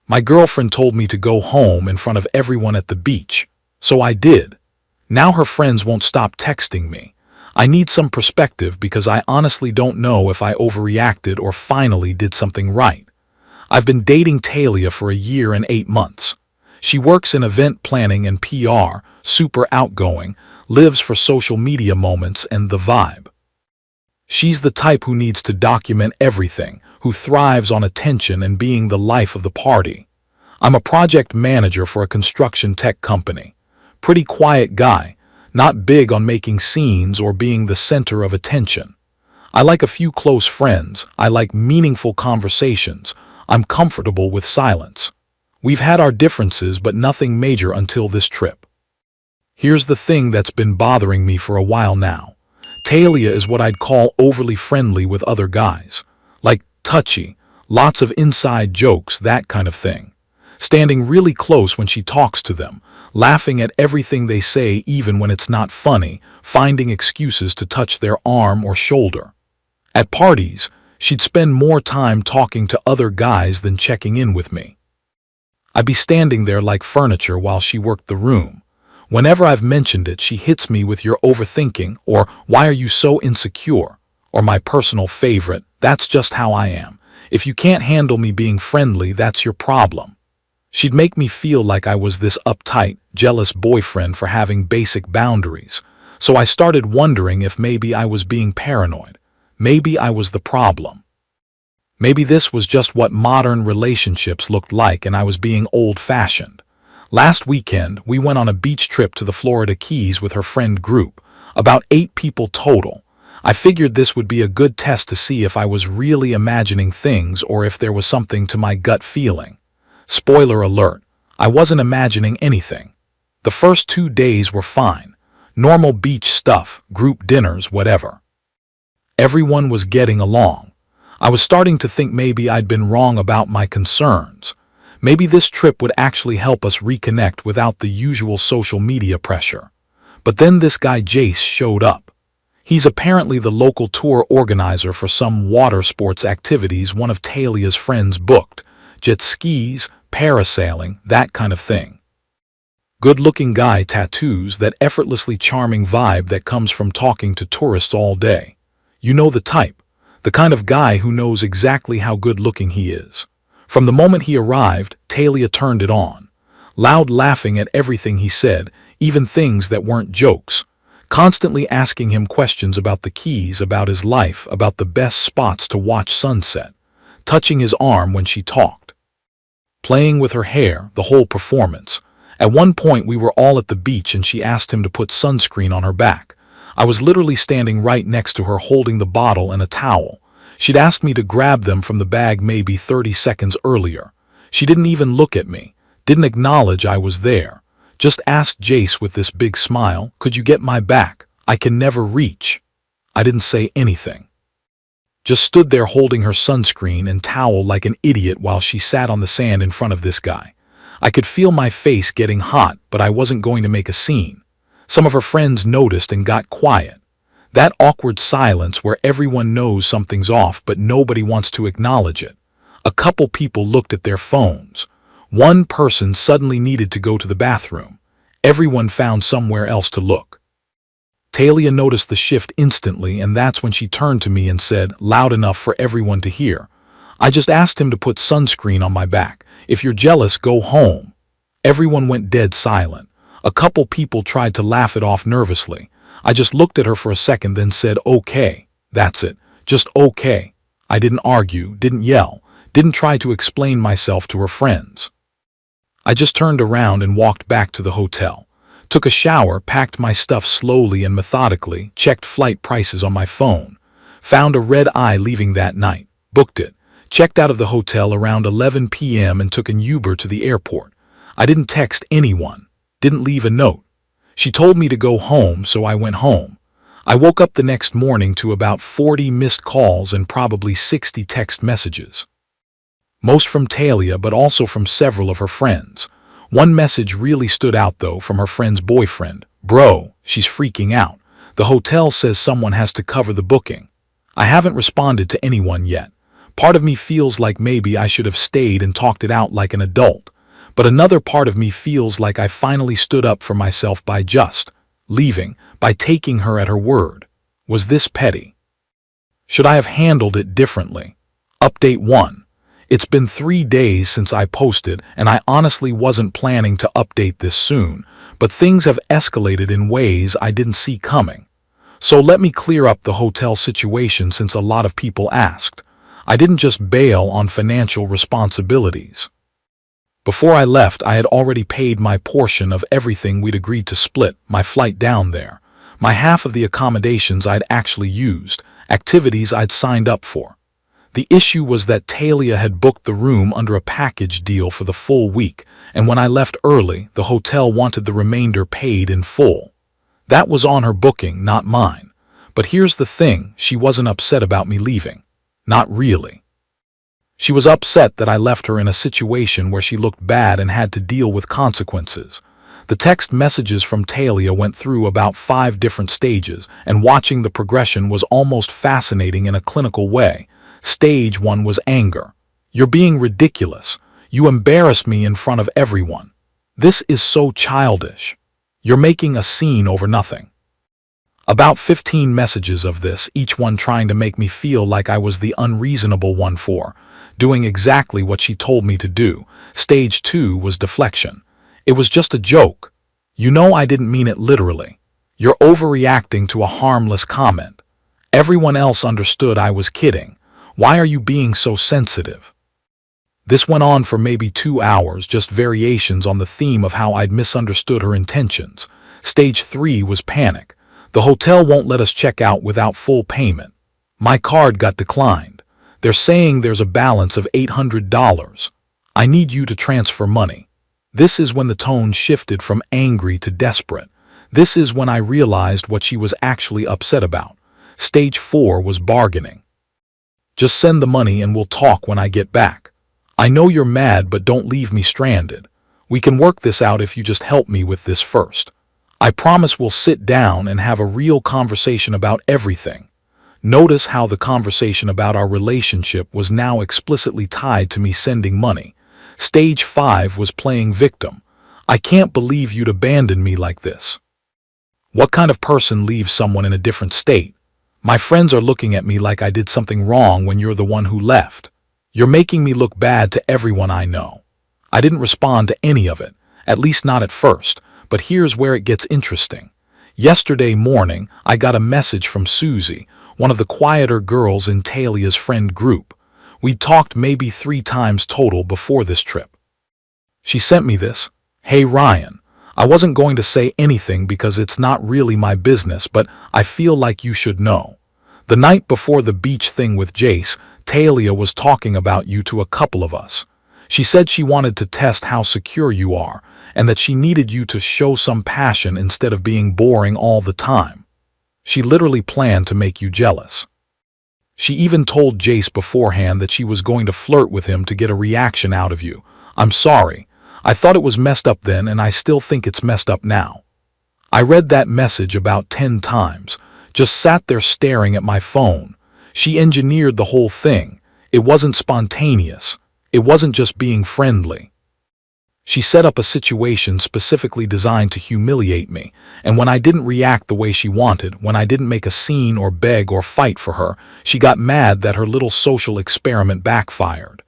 My girlfriend told me to go home in front of everyone at the beach, so I did. Now her friends won't stop texting me. I need some perspective because I honestly don't know if I overreacted or finally did something right. I've been dating Talia for a year and 8 months. She works in event planning and PR, super outgoing, lives for social media moments and the vibe. She's the type who needs to document everything, who thrives on attention and being the life of the party. I'm a project manager for a construction tech company. Pretty quiet guy, not big on making scenes or being the center of attention. I like a few close friends, I like meaningful conversations, I'm comfortable with silence. We've had our differences but nothing major until this trip. Here's the thing that's been bothering me for a while now. Talia is what I'd call overly friendly with other guys. Like touchy, lots of inside jokes, that kind of thing. Standing really close when she talks to them, laughing at everything they say even when it's not funny, finding excuses to touch their arm or shoulder. At parties, she'd spend more time talking to other guys than checking in with me. I'd be standing there like furniture while she worked the room. Whenever I've mentioned it, she hits me with "you're overthinking," or "why are you so insecure?" Or my personal favorite, "that's just how I am. If you can't handle me being friendly, that's your problem." She'd make me feel like I was this uptight, jealous boyfriend for having basic boundaries. So I started wondering if maybe I was being paranoid. Maybe I was the problem. Maybe this was just what modern relationships looked like and I was being old-fashioned. Last weekend, we went on a beach trip to the Florida Keys with her friend group, about 8 people total. I figured this would be a good test to see if I was really imagining things or if there was something to my gut feeling. Spoiler alert, I wasn't imagining anything. The first 2 days were fine. Normal beach stuff, group dinners, whatever. Everyone was getting along. I was starting to think maybe I'd been wrong about my concerns. Maybe this trip would actually help us reconnect without the usual social media pressure. But then this guy Jace showed up. He's apparently the local tour organizer for some water sports activities one of Talia's friends booked. Jet skis, parasailing, that kind of thing. Good-looking guy, tattoos, that effortlessly charming vibe that comes from talking to tourists all day. You know the type. The kind of guy who knows exactly how good-looking he is. From the moment he arrived, Talia turned it on. Loud laughing at everything he said, even things that weren't jokes. Constantly asking him questions about the Keys, about his life, about the best spots to watch sunset. Touching his arm when she talked. Playing with her hair, the whole performance. At one point we were all at the beach and she asked him to put sunscreen on her back. I was literally standing right next to her holding the bottle and a towel. She'd asked me to grab them from the bag maybe 30 seconds earlier. She didn't even look at me, didn't acknowledge I was there. Just asked Jace with this big smile, "Could you get my back? I can never reach." I didn't say anything. Just stood there holding her sunscreen and towel like an idiot while she sat on the sand in front of this guy. I could feel my face getting hot, but I wasn't going to make a scene. Some of her friends noticed and got quiet. That awkward silence where everyone knows something's off but nobody wants to acknowledge it. A couple people looked at their phones. One person suddenly needed to go to the bathroom. Everyone found somewhere else to look. Talia noticed the shift instantly, and that's when she turned to me and said, loud enough for everyone to hear, "I just asked him to put sunscreen on my back. If you're jealous, go home." Everyone went dead silent. A couple people tried to laugh it off nervously. I just looked at her for a second, then said, "Okay, that's it. Just okay." I didn't argue, didn't yell, didn't try to explain myself to her friends. I just turned around and walked back to the hotel. Took a shower, packed my stuff slowly and methodically, checked flight prices on my phone. Found a red-eye leaving that night, booked it, checked out of the hotel around 11 p.m. and took an Uber to the airport. I didn't text anyone. Didn't leave a note. She told me to go home, so I went home. I woke up the next morning to about 40 missed calls and probably 60 text messages. Most from Talia, but also from several of her friends. One message really stood out though, from her friend's boyfriend. "Bro, she's freaking out. The hotel says someone has to cover the booking." I haven't responded to anyone yet, Part of me feels like maybe I should have stayed and talked it out like an adult, but another part of me feels like I finally stood up for myself by just leaving, by taking her at her word. Was this petty? Should I have handled it differently? Update 1. It's been 3 days since I posted, and I honestly wasn't planning to update this soon, but things have escalated in ways I didn't see coming. So let me clear up the hotel situation since a lot of people asked. I didn't just bail on financial responsibilities. Before I left, I had already paid my portion of everything we'd agreed to split, my flight down there, my half of the accommodations I'd actually used, activities I'd signed up for. The issue was that Talia had booked the room under a package deal for the full week, and when I left early, the hotel wanted the remainder paid in full. That was on her booking, not mine. But here's the thing, she wasn't upset about me leaving. Not really. She was upset that I left her in a situation where she looked bad and had to deal with consequences. The text messages from Talia went through about 5 different stages, and watching the progression was almost fascinating in a clinical way. Stage 1 was anger. You're being ridiculous. You embarrassed me in front of everyone. This is so childish. You're making a scene over nothing. About 15 messages of this, each one trying to make me feel like I was the unreasonable one for doing exactly what she told me to do. Stage 2 was deflection. It was just a joke. You know I didn't mean it literally. You're overreacting to a harmless comment. Everyone else understood I was kidding. Why are you being so sensitive? This went on for maybe 2 hours, just variations on the theme of how I'd misunderstood her intentions. Stage 3 was panic. The hotel won't let us check out without full payment. My card got declined. They're saying there's a balance of $800. I need you to transfer money. This is when the tone shifted from angry to desperate. This is when I realized what she was actually upset about. Stage 4 was bargaining. Just send the money and we'll talk when I get back. I know you're mad, but don't leave me stranded. We can work this out if you just help me with this first. I promise we'll sit down and have a real conversation about everything. Notice how the conversation about our relationship was now explicitly tied to me sending money. Stage 5 was playing victim. I can't believe you'd abandon me like this. What kind of person leaves someone in a different state? My friends are looking at me like I did something wrong when you're the one who left. You're making me look bad to everyone I know. I didn't respond to any of it, at least not at first, but here's where it gets interesting. Yesterday morning, I got a message from Susie, one of the quieter girls in Talia's friend group. We'd talked maybe 3 times total before this trip. She sent me this. Hey Ryan, I wasn't going to say anything because it's not really my business, but I feel like you should know. The night before the beach thing with Jace, Talia was talking about you to a couple of us. She said she wanted to test how secure you are, and that she needed you to show some passion instead of being boring all the time. She literally planned to make you jealous. She even told Jace beforehand that she was going to flirt with him to get a reaction out of you. I'm sorry. I thought it was messed up then, and I still think it's messed up now. I read that message about 10 times, just sat there staring at my phone. She engineered the whole thing. It wasn't spontaneous. It wasn't just being friendly. She set up a situation specifically designed to humiliate me, and when I didn't react the way she wanted, when I didn't make a scene or beg or fight for her, she got mad that her little social experiment backfired.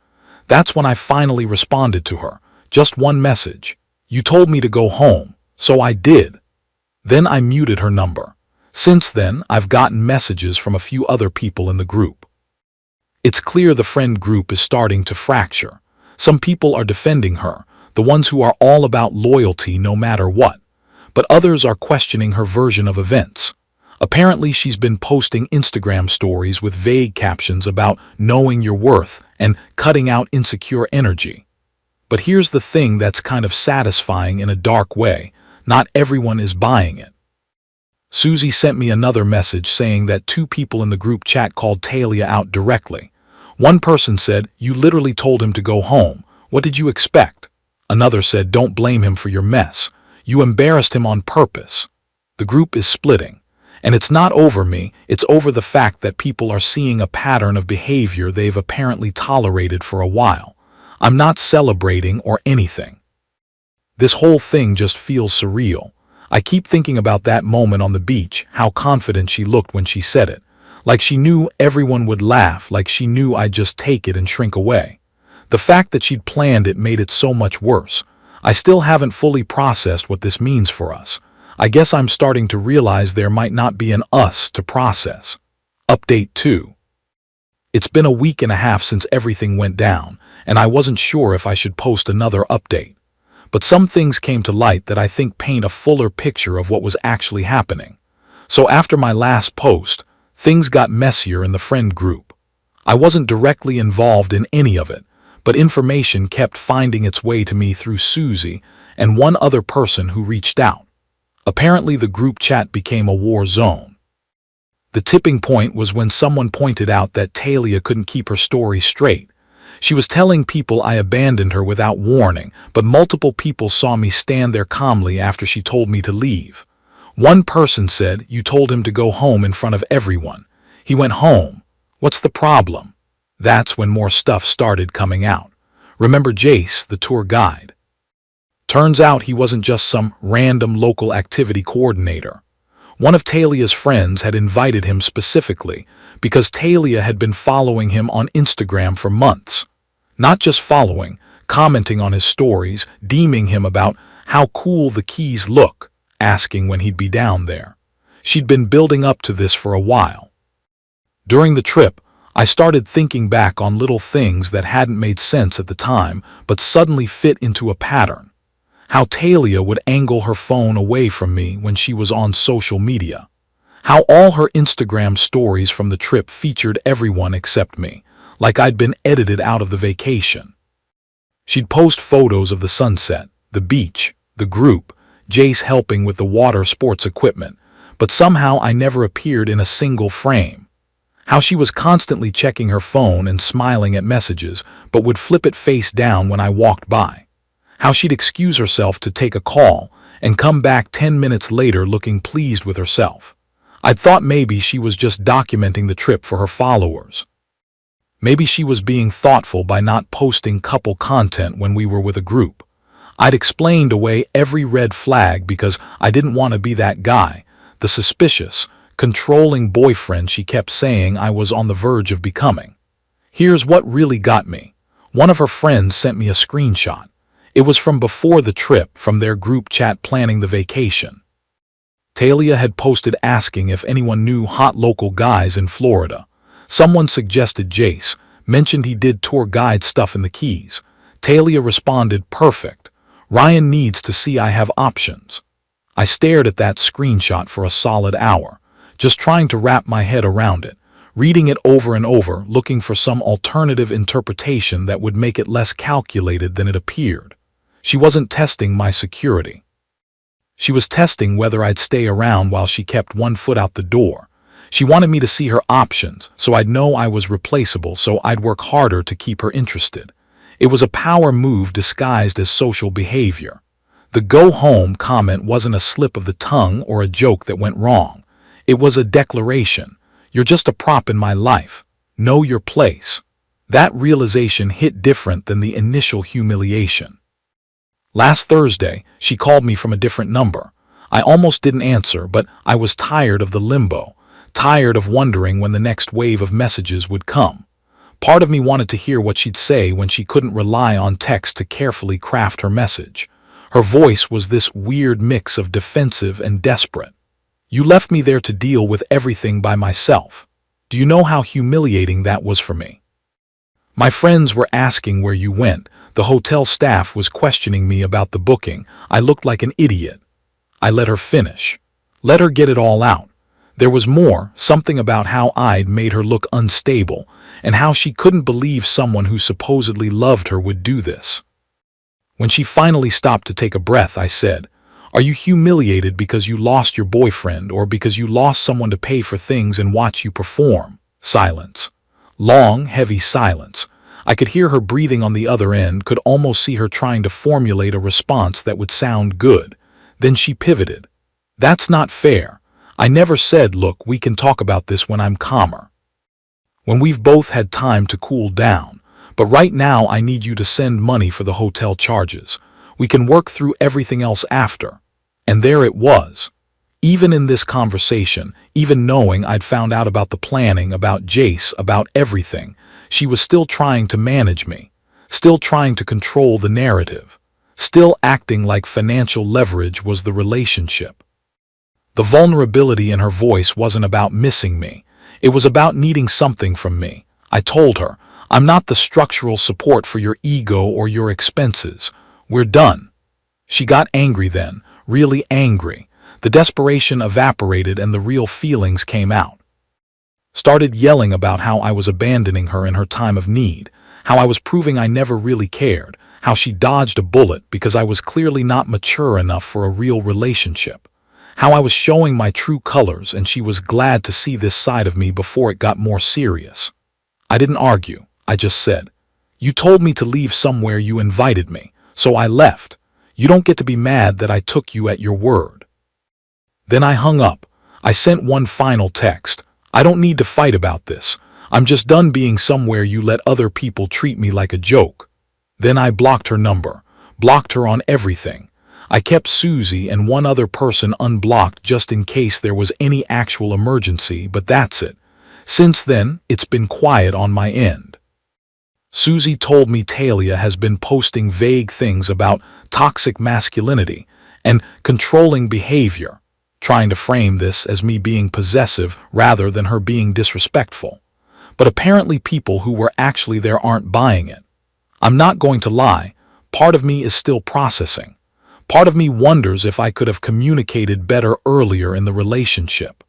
That's when I finally responded to her. Just one message. You told me to go home, so I did. Then I muted her number. Since then, I've gotten messages from a few other people in the group. It's clear the friend group is starting to fracture. Some people are defending her, the ones who are all about loyalty no matter what, but others are questioning her version of events. Apparently, she's been posting Instagram stories with vague captions about knowing your worth and cutting out insecure energy. But here's the thing that's kind of satisfying in a dark way. Not everyone is buying it. Susie sent me another message saying that 2 people in the group chat called Talia out directly. One person said, "You literally told him to go home. What did you expect?" Another said, "Don't blame him for your mess. You embarrassed him on purpose." The group is splitting. And it's not over me, it's over the fact that people are seeing a pattern of behavior they've apparently tolerated for a while. I'm not celebrating or anything. This whole thing just feels surreal. I keep thinking about that moment on the beach, how confident she looked when she said it. Like she knew everyone would laugh, like she knew I'd just take it and shrink away. The fact that she'd planned it made it so much worse. I still haven't fully processed what this means for us. I guess I'm starting to realize there might not be an us to process. Update 2. It's been a week and a half since everything went down, and I wasn't sure if I should post another update. But some things came to light that I think paint a fuller picture of what was actually happening. So after my last post, things got messier in the friend group. I wasn't directly involved in any of it, but information kept finding its way to me through Susie and one other person who reached out. Apparently the group chat became a war zone. The tipping point was when someone pointed out that Talia couldn't keep her story straight. She was telling people I abandoned her without warning, but multiple people saw me stand there calmly after she told me to leave. One person said, "You told him to go home in front of everyone. He went home. What's the problem?" That's when more stuff started coming out. Remember Jace, the tour guide? Turns out he wasn't just some random local activity coordinator. One of Talia's friends had invited him specifically because Talia had been following him on Instagram for months. Not just following, commenting on his stories, deeming him about how cool the keys look, asking when he'd be down there. She'd been building up to this for a while. During the trip, I started thinking back on little things that hadn't made sense at the time but suddenly fit into a pattern. How Talia would angle her phone away from me when she was on social media. How all her Instagram stories from the trip featured everyone except me, like I'd been edited out of the vacation. She'd post photos of the sunset, the beach, the group, Jace helping with the water sports equipment, but somehow I never appeared in a single frame. How she was constantly checking her phone and smiling at messages, but would flip it face down when I walked by. How she'd excuse herself to take a call and come back 10 minutes later looking pleased with herself. I'd thought maybe she was just documenting the trip for her followers. Maybe she was being thoughtful by not posting couple content when we were with a group. I'd explained away every red flag because I didn't want to be that guy, the suspicious, controlling boyfriend she kept saying I was on the verge of becoming. Here's what really got me. One of her friends sent me a screenshot. It was from before the trip, from their group chat planning the vacation. Talia had posted asking if anyone knew hot local guys in Florida. Someone suggested Jace, mentioned he did tour guide stuff in the Keys. Talia responded, "Perfect. Ryan needs to see I have options." I stared at that screenshot for a solid hour, just trying to wrap my head around it, reading it over and over, looking for some alternative interpretation that would make it less calculated than it appeared. She wasn't testing my security. She was testing whether I'd stay around while she kept one foot out the door. She wanted me to see her options, so I'd know I was replaceable, so I'd work harder to keep her interested. It was a power move disguised as social behavior. The "go home" comment wasn't a slip of the tongue or a joke that went wrong. It was a declaration. You're just a prop in my life. Know your place. That realization hit different than the initial humiliation. Last Thursday, she called me from a different number. I almost didn't answer, but I was tired of the limbo, tired of wondering when the next wave of messages would come. Part of me wanted to hear what she'd say when she couldn't rely on text to carefully craft her message. Her voice was this weird mix of defensive and desperate. "You left me there to deal with everything by myself. Do you know how humiliating that was for me? My friends were asking where you went. The hotel staff was questioning me about the booking. I looked like an idiot." I let her finish. Let her get it all out. There was more, something about how I'd made her look unstable, and how she couldn't believe someone who supposedly loved her would do this. When she finally stopped to take a breath, I said, "Are you humiliated because you lost your boyfriend or because you lost someone to pay for things and watch you perform?" Silence. Long, heavy silence. I could hear her breathing on the other end, could almost see her trying to formulate a response that would sound good. Then she pivoted. "That's not fair. I never said, look, we can talk about this when I'm calmer, when we've both had time to cool down. But right now I need you to send money for the hotel charges. We can work through everything else after. And there it was. Even in this conversation, even knowing I'd found out about the planning, about Jace, about everything, she was still trying to manage me, still trying to control the narrative, still acting like financial leverage was the relationship. The vulnerability in her voice wasn't about missing me. It was about needing something from me. I told her, I'm not the structural support for your ego or your expenses. We're done. She got angry then, really angry. The desperation evaporated and the real feelings came out. Started yelling about how I was abandoning her in her time of need, how I was proving I never really cared, how she dodged a bullet because I was clearly not mature enough for a real relationship, how I was showing my true colors and she was glad to see this side of me before it got more serious. I didn't argue. I just said, you told me to leave somewhere, you invited me, so I left. You don't get to be mad that I took you at your word. Then I hung up. I sent one final text. I don't need to fight about this. I'm just done being somewhere you let other people treat me like a joke. Then I blocked her number, blocked her on everything. I kept Susie and one other person unblocked just in case there was any actual emergency, but that's it. Since then, it's been quiet on my end. Susie told me Talia has been posting vague things about toxic masculinity and controlling behavior, trying to frame this as me being possessive rather than her being disrespectful. But apparently people who were actually there aren't buying it. I'm not going to lie, part of me is still processing. Part of me wonders if I could have communicated better earlier in the relationship.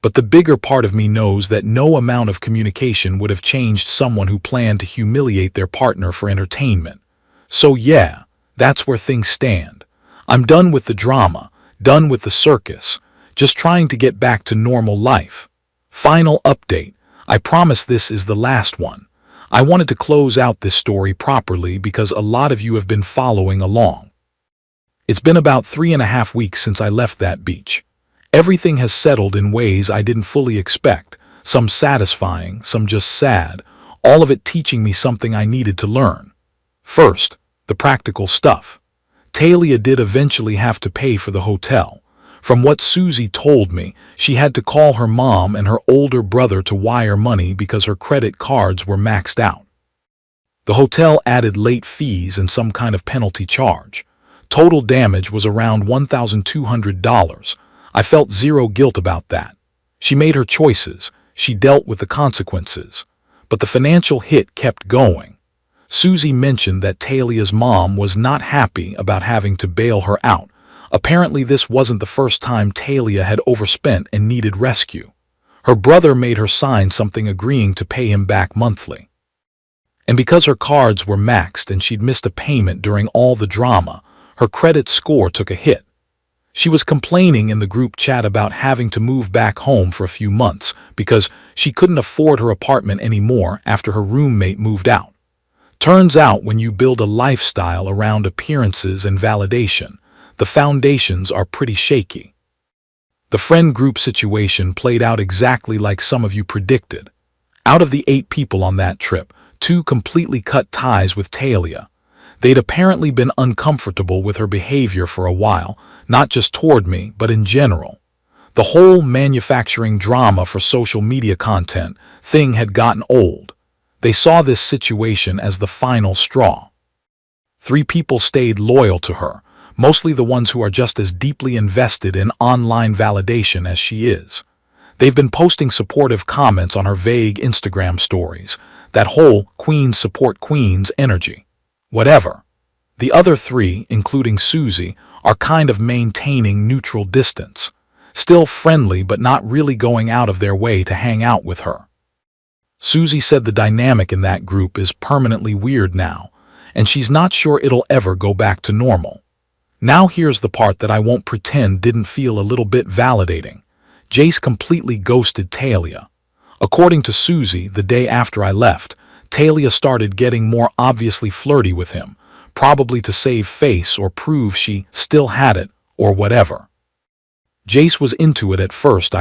But the bigger part of me knows that no amount of communication would have changed someone who planned to humiliate their partner for entertainment. So yeah, that's where things stand. I'm done with the drama, done with the circus, just trying to get back to normal life. Final update. I promise this is the last one. I wanted to close out this story properly because a lot of you have been following along. It's been about 3.5 weeks since I left that beach. Everything has settled in ways I didn't fully expect, some satisfying, some just sad, all of it teaching me something I needed to learn. First, the practical stuff. Talia did eventually have to pay for the hotel. From what Susie told me, she had to call her mom and her older brother to wire money because her credit cards were maxed out. The hotel added late fees and some kind of penalty charge. Total damage was around $1,200. I felt zero guilt about that. She made her choices. She dealt with the consequences. But the financial hit kept going. Susie mentioned that Talia's mom was not happy about having to bail her out. Apparently this wasn't the first time Talia had overspent and needed rescue. Her brother made her sign something agreeing to pay him back monthly. And because her cards were maxed and she'd missed a payment during all the drama, her credit score took a hit. She was complaining in the group chat about having to move back home for a few months because she couldn't afford her apartment anymore after her roommate moved out. Turns out when you build a lifestyle around appearances and validation, the foundations are pretty shaky. The friend group situation played out exactly like some of you predicted. Out of the 8 people on that trip, 2 completely cut ties with Talia. They'd apparently been uncomfortable with her behavior for a while, not just toward me, but in general. The whole manufacturing drama for social media content thing had gotten old. They saw this situation as the final straw. 3 people stayed loyal to her, mostly the ones who are just as deeply invested in online validation as she is. They've been posting supportive comments on her vague Instagram stories, that whole queens support queens energy. Whatever. The other 3, including Susie, are kind of maintaining neutral distance, still friendly but not really going out of their way to hang out with her. Susie said the dynamic in that group is permanently weird now, and she's not sure it'll ever go back to normal. Now here's the part that I won't pretend didn't feel a little bit validating. Jace completely ghosted Talia. According to Susie, the day after I left, Talia started getting more obviously flirty with him, probably to save face or prove she still had it, or whatever. Jace was into it at first.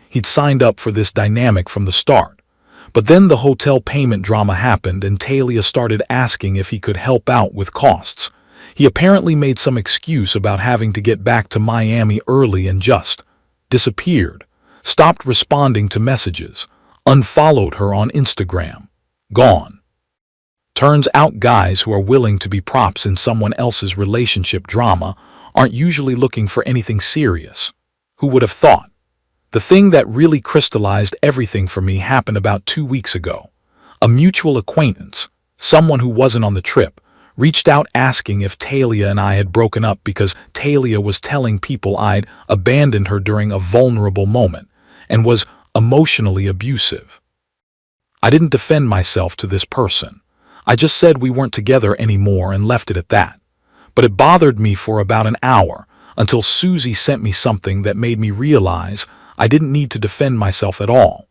He'd signed up for this dynamic from the start. But then the hotel payment drama happened and Talia started asking if he could help out with costs. He apparently made some excuse about having to get back to Miami early and just disappeared, stopped responding to messages, unfollowed her on Instagram. Gone. Turns out guys who are willing to be props in someone else's relationship drama aren't usually looking for anything serious. Who would have thought? The thing that really crystallized everything for me happened about 2 weeks ago. A mutual acquaintance, someone who wasn't on the trip, reached out asking if Talia and I had broken up because Talia was telling people I'd abandoned her during a vulnerable moment and was emotionally abusive. I didn't defend myself to this person. I just said we weren't together anymore and left it at that. But it bothered me for about an hour until Susie sent me something that made me realize I didn't need to defend myself at all.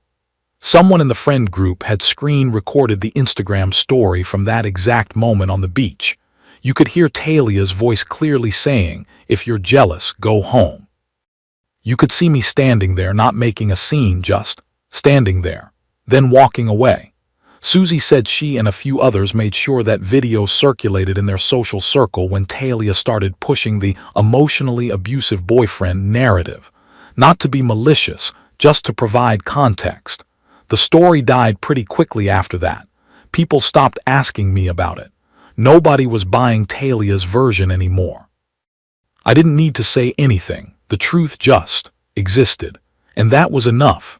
Someone in the friend group had screen recorded the Instagram story from that exact moment on the beach. You could hear Talia's voice clearly saying, "If you're jealous, go home." You could see me standing there, not making a scene, just standing there, then walking away. Susie said she and a few others made sure that video circulated in their social circle when Talia started pushing the emotionally abusive boyfriend narrative. Not to be malicious, just to provide context. The story died pretty quickly after that. People stopped asking me about it. Nobody was buying Talia's version anymore. I didn't need to say anything. The truth just existed. And that was enough.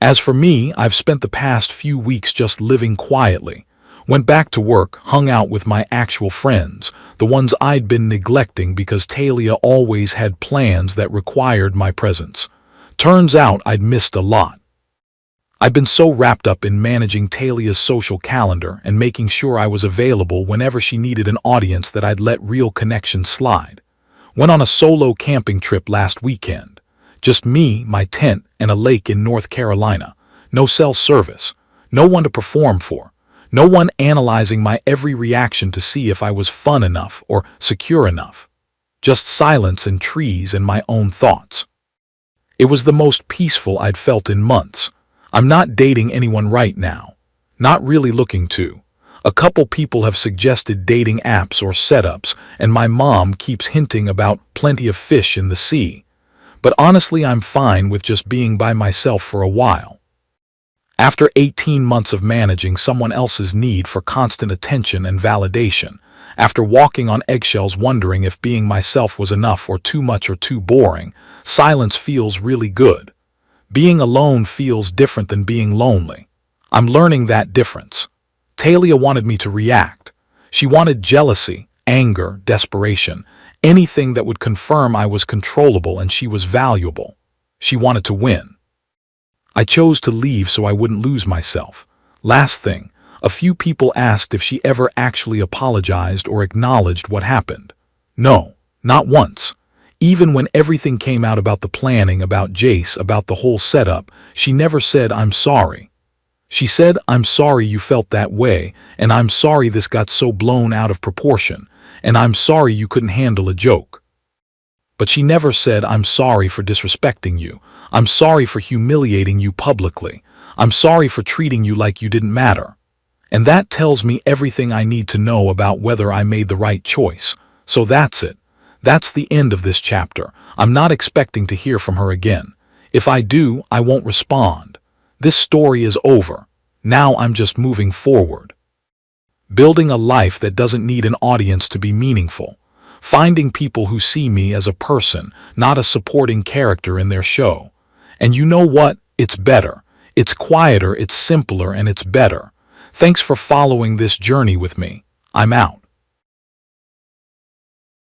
As for me, I've spent the past few weeks just living quietly. Went back to work, hung out with my actual friends, the ones I'd been neglecting because Talia always had plans that required my presence. Turns out I'd missed a lot. I'd been so wrapped up in managing Talia's social calendar and making sure I was available whenever she needed an audience that I'd let real connections slide. Went on a solo camping trip last weekend. Just me, my tent, and a lake in North Carolina. No cell service. No one to perform for. No one analyzing my every reaction to see if I was fun enough or secure enough. Just silence and trees and my own thoughts. It was the most peaceful I'd felt in months. I'm not dating anyone right now. Not really looking to. A couple people have suggested dating apps or setups, and my mom keeps hinting about plenty of fish in the sea. But honestly, I'm fine with just being by myself for a while. After 18 months of managing someone else's need for constant attention and validation, after walking on eggshells wondering if being myself was enough or too much or too boring, silence feels really good. Being alone feels different than being lonely. I'm learning that difference. Talia wanted me to react. She wanted jealousy, anger, desperation, anything that would confirm I was controllable and she was valuable. She wanted to win. I chose to leave so I wouldn't lose myself. Last thing, a few people asked if she ever actually apologized or acknowledged what happened. No, not once. Even when everything came out about the planning, about Jace, about the whole setup, she never said, "I'm sorry." She said, "I'm sorry you felt that way, and I'm sorry this got so blown out of proportion, and I'm sorry you couldn't handle a joke." But she never said, "I'm sorry for disrespecting you. I'm sorry for humiliating you publicly. I'm sorry for treating you like you didn't matter." And that tells me everything I need to know about whether I made the right choice. So that's it. That's the end of this chapter. I'm not expecting to hear from her again. If I do, I won't respond. This story is over. Now I'm just moving forward. Building a life that doesn't need an audience to be meaningful. Finding people who see me as a person, not a supporting character in their show. And you know what? It's better. It's quieter, it's simpler, and it's better. Thanks for following this journey with me. I'm out.